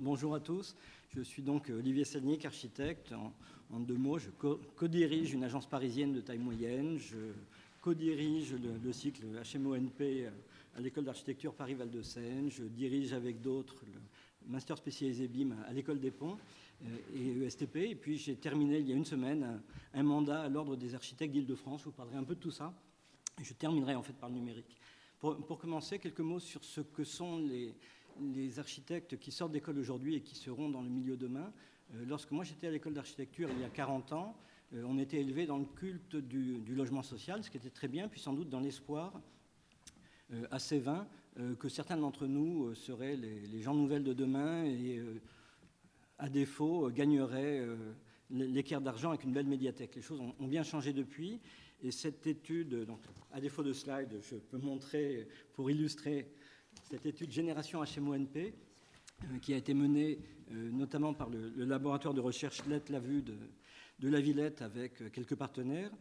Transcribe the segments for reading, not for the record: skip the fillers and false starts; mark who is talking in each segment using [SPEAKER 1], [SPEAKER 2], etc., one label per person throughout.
[SPEAKER 1] Bonjour à tous, je suis donc Olivier Selnick, architecte. En deux mots, je co-dirige une agence parisienne de taille moyenne, je co-dirige le cycle HMONP à l'école d'architecture Paris-Val-de-Seine, je dirige avec d'autres le master spécialisé BIM à l'école des Ponts et ESTP, et puis j'ai terminé il y a une semaine un mandat à l'Ordre des architectes d'Île-de-France. Je vous parlerai un peu de tout ça, et je terminerai en fait par le numérique. Pour commencer, quelques mots sur ce que sont les architectes qui sortent d'école aujourd'hui et qui seront dans le milieu demain. Lorsque moi j'étais à l'école d'architecture il y a 40 ans, on était élevé dans le culte du logement social, ce qui était très bien, puis sans doute dans l'espoir assez vain que certains d'entre nous seraient les gens nouvelles de demain et à défaut gagneraient l'équerre d'argent avec une belle médiathèque. Les choses ont bien changé depuis, et cette étude, donc à défaut de slide, je peux montrer pour illustrer cette étude Génération HMONP qui a été menée notamment par le laboratoire de recherche Lett-Lavue de la Villette avec quelques partenaires,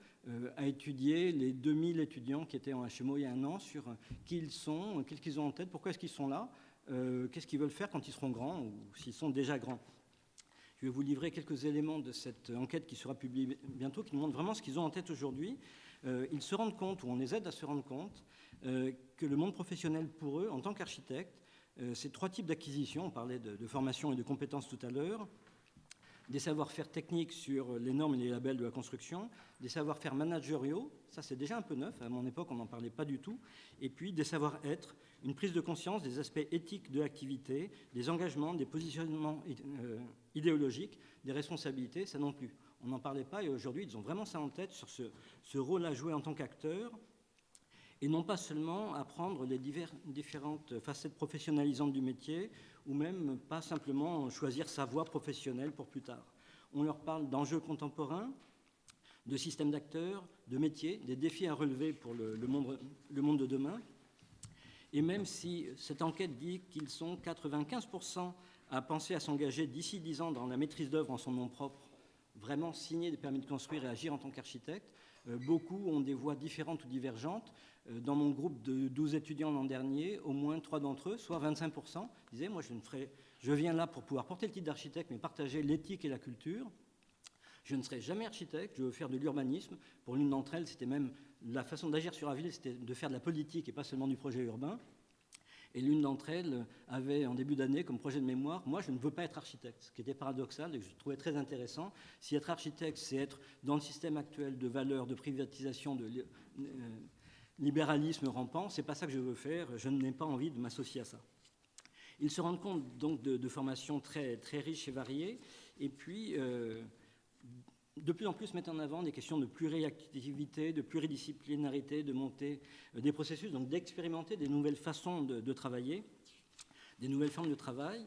[SPEAKER 1] a étudié les 2000 étudiants qui étaient en HMO il y a un an sur qui ils sont, qu'est-ce qu'ils ont en tête, pourquoi est-ce qu'ils sont là, qu'est-ce qu'ils veulent faire quand ils seront grands ou s'ils sont déjà grands. Je vais vous livrer quelques éléments de cette enquête qui sera publiée bientôt, qui nous montre vraiment ce qu'ils ont en tête aujourd'hui. Ils se rendent compte, ou on les aide à se rendre compte, que le monde professionnel pour eux, en tant qu'architectes, c'est trois types d'acquisitions. On parlait de formation et de compétences tout à l'heure. Des savoir-faire techniques sur les normes et les labels de la construction, des savoir-faire managériaux, ça c'est déjà un peu neuf, à mon époque on n'en parlait pas du tout, et puis des savoir-être, une prise de conscience des aspects éthiques de l'activité, des engagements, des positionnements idéologiques, des responsabilités, ça non plus. On n'en parlait pas et aujourd'hui ils ont vraiment ça en tête sur ce rôle à jouer en tant qu'acteur, et non pas seulement apprendre les différentes facettes professionnalisantes du métier, ou même pas simplement choisir sa voie professionnelle pour plus tard. On leur parle d'enjeux contemporains, de systèmes d'acteurs, de métiers, des défis à relever pour le monde de demain. Et même si cette enquête dit qu'ils sont 95% à penser à s'engager d'ici 10 ans dans la maîtrise d'œuvre en son nom propre, vraiment signer des permis de construire et agir en tant qu'architecte, beaucoup ont des voies différentes ou divergentes. Dans mon groupe de 12 étudiants l'an dernier, au moins 3 d'entre eux, soit 25%, disaient « Moi, je viens là pour pouvoir porter le titre d'architecte, mais partager l'éthique et la culture. Je ne serai jamais architecte, je veux faire de l'urbanisme. » Pour l'une d'entre elles, c'était même la façon d'agir sur la ville, c'était de faire de la politique et pas seulement du projet urbain. Et l'une d'entre elles avait, en début d'année, comme projet de mémoire, « Moi, je ne veux pas être architecte », ce qui était paradoxal et que je trouvais très intéressant. Si être architecte, c'est être dans le système actuel de valeurs, de privatisation, de libéralisme rampant, c'est pas ça que je veux faire, je n'ai pas envie de m'associer à ça. Ils se rendent compte donc de formations très, très riches et variées, et puis de plus en plus mettent en avant des questions de pluriactivité, de pluridisciplinarité, de monter des processus, donc d'expérimenter des nouvelles façons de travailler, des nouvelles formes de travail.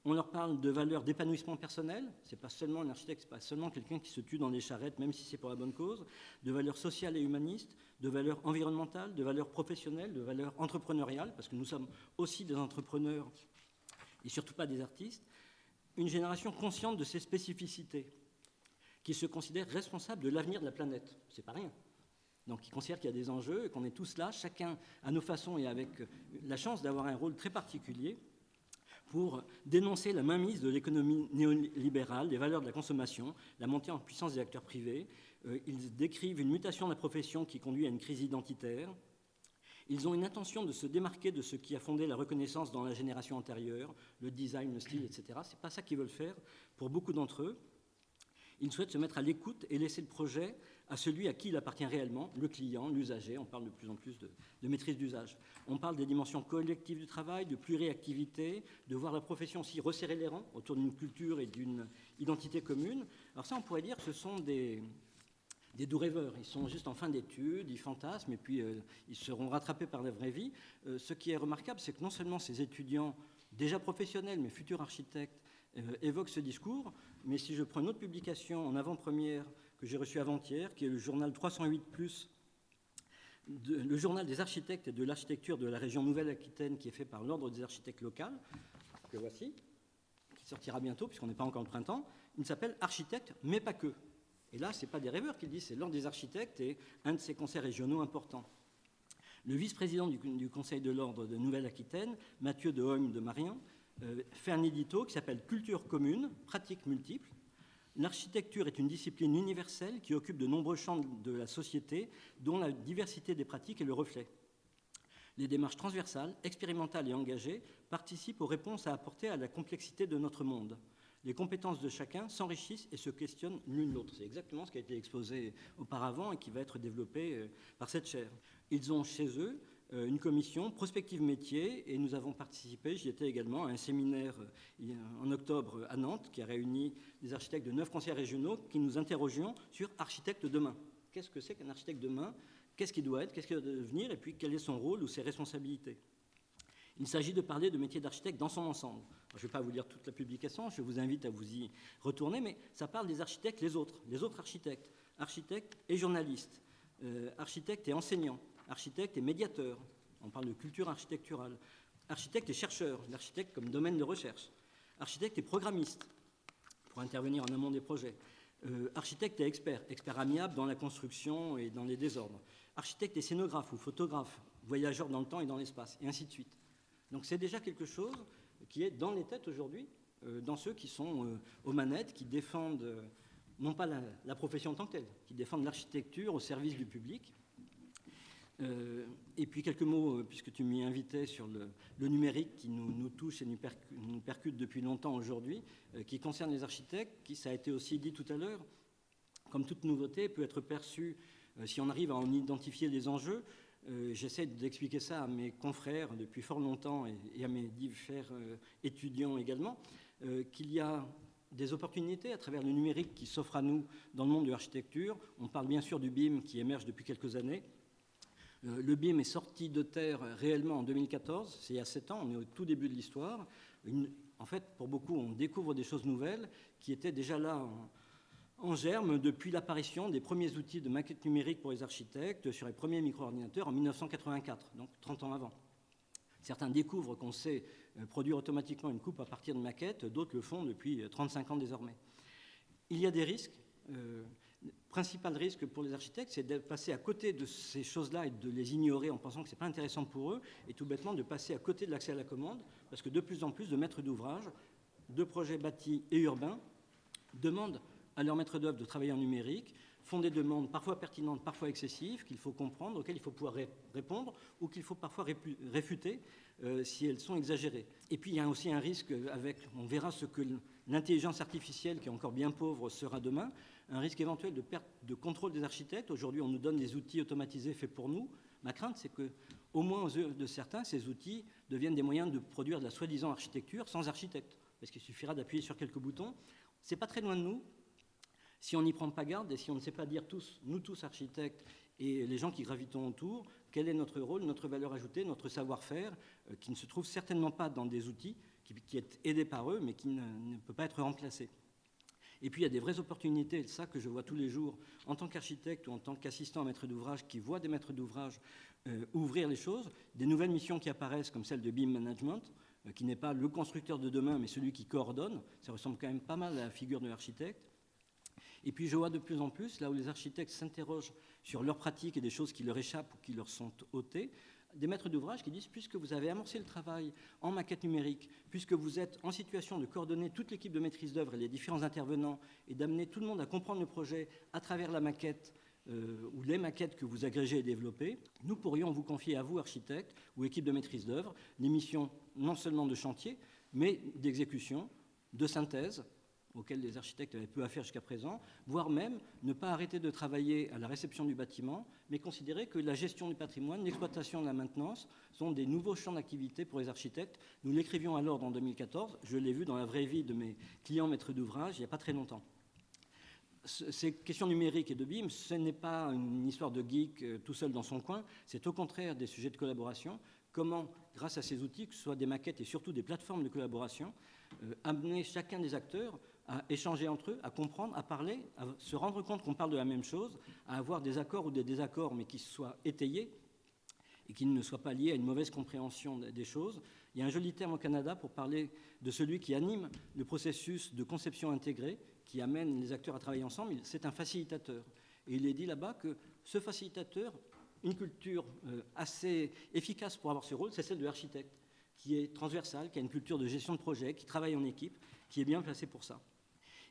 [SPEAKER 1] On leur parle de valeurs d'épanouissement personnel. C'est pas seulement un architecte, c'est pas seulement quelqu'un qui se tue dans des charrettes, même si c'est pour la bonne cause. De valeurs sociales et humanistes, de valeurs environnementales, de valeurs professionnelles, de valeurs entrepreneuriales, parce que nous sommes aussi des entrepreneurs et surtout pas des artistes. Une génération consciente de ses spécificités, qui se considère responsable de l'avenir de la planète. C'est pas rien. Donc, qui considère qu'il y a des enjeux et qu'on est tous là, chacun à nos façons et avec la chance d'avoir un rôle très particulier, pour dénoncer la mainmise de l'économie néolibérale, des valeurs de la consommation, la montée en puissance des acteurs privés. Ils décrivent une mutation de la profession qui conduit à une crise identitaire. Ils ont une intention de se démarquer de ce qui a fondé la reconnaissance dans la génération antérieure, le design, le style, etc. Ce n'est pas ça qu'ils veulent faire pour beaucoup d'entre eux. Ils souhaitent se mettre à l'écoute et laisser le projet à celui à qui il appartient réellement, le client, l'usager. On parle de plus en plus de maîtrise d'usage. On parle des dimensions collectives du travail, de pluriactivité, de voir la profession aussi resserrer les rangs autour d'une culture et d'une identité commune. Alors ça, on pourrait dire que ce sont des doux rêveurs. Ils sont juste en fin d'études, ils fantasment, et puis ils seront rattrapés par la vraie vie. Ce qui est remarquable, c'est que non seulement ces étudiants, déjà professionnels, mais futurs architectes, évoquent ce discours, mais si je prends une autre publication en avant-première que j'ai reçue avant-hier, qui est le journal 308+, le journal des architectes et de l'architecture de la région Nouvelle-Aquitaine, qui est fait par l'Ordre des architectes locaux, que voici, qui sortira bientôt, puisqu'on n'est pas encore le printemps. Il s'appelle « Architectes, mais pas que ». Et là, ce n'est pas des rêveurs qui le disent, c'est l'Ordre des architectes et un de ses conseils régionaux importants. Le vice-président du Conseil de l'Ordre de Nouvelle-Aquitaine, Mathieu de Hoym de Marien, fait un édito qui s'appelle « Culture commune, pratiques multiples ». L'architecture est une discipline universelle qui occupe de nombreux champs de la société, dont la diversité des pratiques est le reflet. Les démarches transversales, expérimentales et engagées participent aux réponses à apporter à la complexité de notre monde. Les compétences de chacun s'enrichissent et se questionnent l'une l'autre. C'est exactement ce qui a été exposé auparavant et qui va être développé par cette chaire. Ils ont chez eux une commission prospective métier et nous avons participé, j'y étais également, à un séminaire en octobre à Nantes qui a réuni des architectes de 9 conseils régionaux qui nous interrogions sur architecte demain. Qu'est-ce que c'est qu'un architecte demain ? Qu'est-ce qu'il doit être, qu'est-ce qu'il doit devenir, et puis quel est son rôle ou ses responsabilités. Il s'agit de parler de métier d'architecte dans son ensemble. Alors, je ne vais pas vous lire toute la publication, je vous invite à vous y retourner, mais ça parle des architectes, les autres architectes, architectes et journalistes, architectes et enseignants, architectes et médiateurs. On parle de culture architecturale, architectes et chercheurs, l'architecte comme domaine de recherche, architectes et programmistes pour intervenir en amont des projets, architectes et experts amiables dans la construction et dans les désordres, architectes et scénographes ou photographes, voyageurs dans le temps et dans l'espace, et ainsi de suite. Donc c'est déjà quelque chose qui est dans les têtes aujourd'hui, dans ceux qui sont aux manettes, qui défendent non pas la profession en tant que telle, qui défendent l'architecture au service du public. Et puis quelques mots, puisque tu m'y invitais, sur le numérique qui nous touche et nous percute depuis longtemps aujourd'hui, qui concerne les architectes, qui, ça a été aussi dit tout à l'heure, comme toute nouveauté, peut être perçue, si on arrive à en identifier les enjeux. J'essaie d'expliquer ça à mes confrères depuis fort longtemps et à mes différents étudiants également, qu'il y a des opportunités à travers le numérique qui s'offrent à nous dans le monde de l'architecture. On parle bien sûr du BIM qui émerge depuis quelques années. Le BIM est sorti de terre réellement en 2014, c'est il y a 7 ans, on est au tout début de l'histoire. En fait, pour beaucoup, on découvre des choses nouvelles qui étaient déjà là en germe depuis l'apparition des premiers outils de maquette numérique pour les architectes sur les premiers micro-ordinateurs en 1984, donc 30 ans avant. Certains découvrent qu'on sait produire automatiquement une coupe à partir de maquettes, d'autres le font depuis 35 ans désormais. Il y a des risques. Le principal risque pour les architectes, c'est de passer à côté de ces choses-là et de les ignorer en pensant que ce n'est pas intéressant pour eux, et tout bêtement de passer à côté de l'accès à la commande, parce que de plus en plus de maîtres d'ouvrage, de projets bâtis et urbains, demandent à leurs maîtres d'œuvre de travailler en numérique, font des demandes parfois pertinentes, parfois excessives, qu'il faut comprendre, auxquelles il faut pouvoir répondre, ou qu'il faut parfois réfuter si elles sont exagérées. Et puis il y a aussi un risque on verra ce que l'intelligence artificielle, qui est encore bien pauvre, sera demain, un risque éventuel de perte de contrôle des architectes. Aujourd'hui, on nous donne des outils automatisés faits pour nous. Ma crainte, c'est qu'au moins aux yeux de certains, ces outils deviennent des moyens de produire de la soi-disant architecture sans architecte, parce qu'il suffira d'appuyer sur quelques boutons. C'est pas très loin de nous. Si on n'y prend pas garde et si on ne sait pas dire nous tous architectes et les gens qui gravitons autour, quel est notre rôle, notre valeur ajoutée, notre savoir-faire, qui ne se trouve certainement pas dans des outils, qui est aidé par eux, mais qui ne peut pas être remplacé. Et puis il y a des vraies opportunités, ça que je vois tous les jours, en tant qu'architecte ou en tant qu'assistant à maître d'ouvrage, qui voit des maîtres d'ouvrage ouvrir les choses, des nouvelles missions qui apparaissent comme celle de BIM Management, qui n'est pas le constructeur de demain, mais celui qui coordonne. Ça ressemble quand même pas mal à la figure de l'architecte. Et puis je vois de plus en plus, là où les architectes s'interrogent sur leurs pratiques et des choses qui leur échappent ou qui leur sont ôtées, des maîtres d'ouvrage qui disent, puisque vous avez amorcé le travail en maquette numérique, puisque vous êtes en situation de coordonner toute l'équipe de maîtrise d'œuvre et les différents intervenants et d'amener tout le monde à comprendre le projet à travers la maquette ou les maquettes que vous agrégez et développez, nous pourrions vous confier à vous, architectes ou équipe de maîtrise d'œuvre, des missions non seulement de chantier, mais d'exécution, de synthèse, auxquels les architectes avaient peu à faire jusqu'à présent, voire même ne pas arrêter de travailler à la réception du bâtiment, mais considérer que la gestion du patrimoine, l'exploitation et la maintenance sont des nouveaux champs d'activité pour les architectes. Nous l'écrivions alors en 2014, je l'ai vu dans la vraie vie de mes clients maîtres d'ouvrage il n'y a pas très longtemps. Ces questions numériques et de BIM, ce n'est pas une histoire de geek tout seul dans son coin, c'est au contraire des sujets de collaboration. Comment, grâce à ces outils, que ce soit des maquettes et surtout des plateformes de collaboration, amener chacun des acteurs à échanger entre eux, à comprendre, à parler, à se rendre compte qu'on parle de la même chose, à avoir des accords ou des désaccords, mais qui soient étayés et qui ne soient pas liés à une mauvaise compréhension des choses. Il y a un joli terme au Canada pour parler de celui qui anime le processus de conception intégrée, qui amène les acteurs à travailler ensemble. C'est un facilitateur. Et il est dit là-bas que ce facilitateur, une culture assez efficace pour avoir ce rôle, c'est celle de l'architecte, qui est transversale, qui a une culture de gestion de projet, qui travaille en équipe, qui est bien placée pour ça.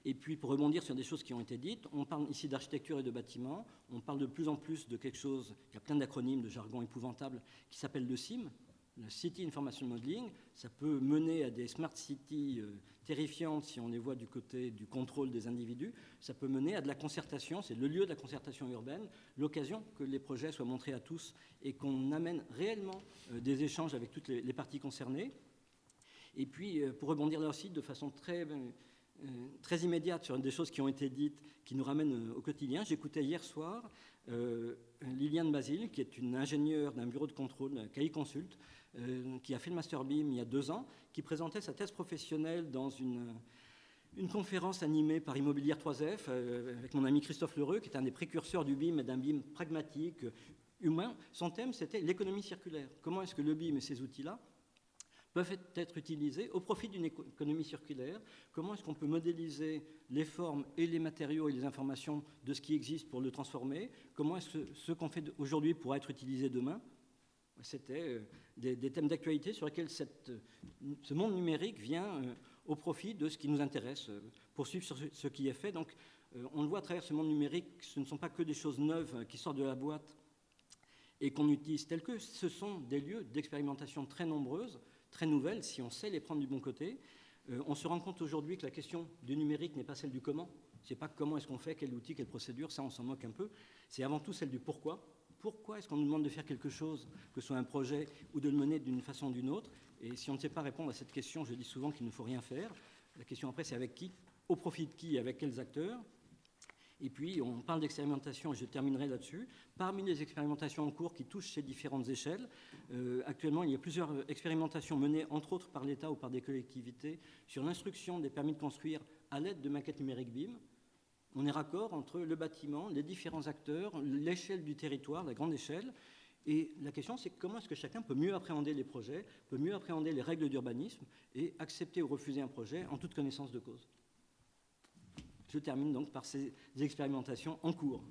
[SPEAKER 1] Et puis, pour rebondir sur des choses qui ont été dites, on parle ici d'architecture et de bâtiment, on parle de plus en plus de quelque chose, il y a plein d'acronymes, de jargon épouvantable, qui s'appelle le CIM, le City Information Modeling. Ça peut mener à des smart cities terrifiantes si on les voit du côté du contrôle des individus. Ça peut mener à de la concertation, c'est le lieu de la concertation urbaine, l'occasion que les projets soient montrés à tous et qu'on amène réellement des échanges avec toutes les parties concernées. Et puis, pour rebondir là aussi de façon très immédiate sur des choses qui ont été dites, qui nous ramènent au quotidien. J'écoutais hier soir Liliane Basile, qui est une ingénieure d'un bureau de contrôle, KI Consult, qui a fait le Master BIM il y a 2 ans, qui présentait sa thèse professionnelle dans une conférence animée par Immobilière 3F, avec mon ami Christophe Lheureux, qui est un des précurseurs du BIM et d'un BIM pragmatique, humain. Son thème, c'était l'économie circulaire. Comment est-ce que le BIM et ces outils-là peuvent être utilisés au profit d'une économie circulaire? Comment est-ce qu'on peut modéliser les formes et les matériaux et les informations de ce qui existe pour le transformer? Comment est-ce que ce qu'on fait aujourd'hui pourra être utilisé demain? C'était des thèmes d'actualité sur lesquels ce monde numérique vient au profit de ce qui nous intéresse, poursuivre sur ce qui est fait. Donc, on le voit à travers ce monde numérique, ce ne sont pas que des choses neuves qui sortent de la boîte et qu'on utilise telles que ce sont des lieux d'expérimentation très nombreuses, très nouvelles, si on sait les prendre du bon côté. On se rend compte aujourd'hui que la question du numérique n'est pas celle du comment. Ce n'est pas comment est-ce qu'on fait, quel outil, quelle procédure, ça on s'en moque un peu. C'est avant tout celle du pourquoi. Pourquoi est-ce qu'on nous demande de faire quelque chose, que ce soit un projet, ou de le mener d'une façon ou d'une autre? Et si on ne sait pas répondre à cette question, je dis souvent qu'il ne faut rien faire. La question après, c'est avec qui, au profit de qui, avec quels acteurs. Et puis, on parle d'expérimentation, et je terminerai là-dessus. Parmi les expérimentations en cours qui touchent ces différentes échelles, actuellement, il y a plusieurs expérimentations menées, entre autres par l'État ou par des collectivités, sur l'instruction des permis de construire à l'aide de maquettes numériques BIM. On est raccord entre le bâtiment, les différents acteurs, l'échelle du territoire, la grande échelle. Et la question, c'est comment est-ce que chacun peut mieux appréhender les projets, peut mieux appréhender les règles d'urbanisme et accepter ou refuser un projet en toute connaissance de cause. Je termine donc par ces expérimentations en cours.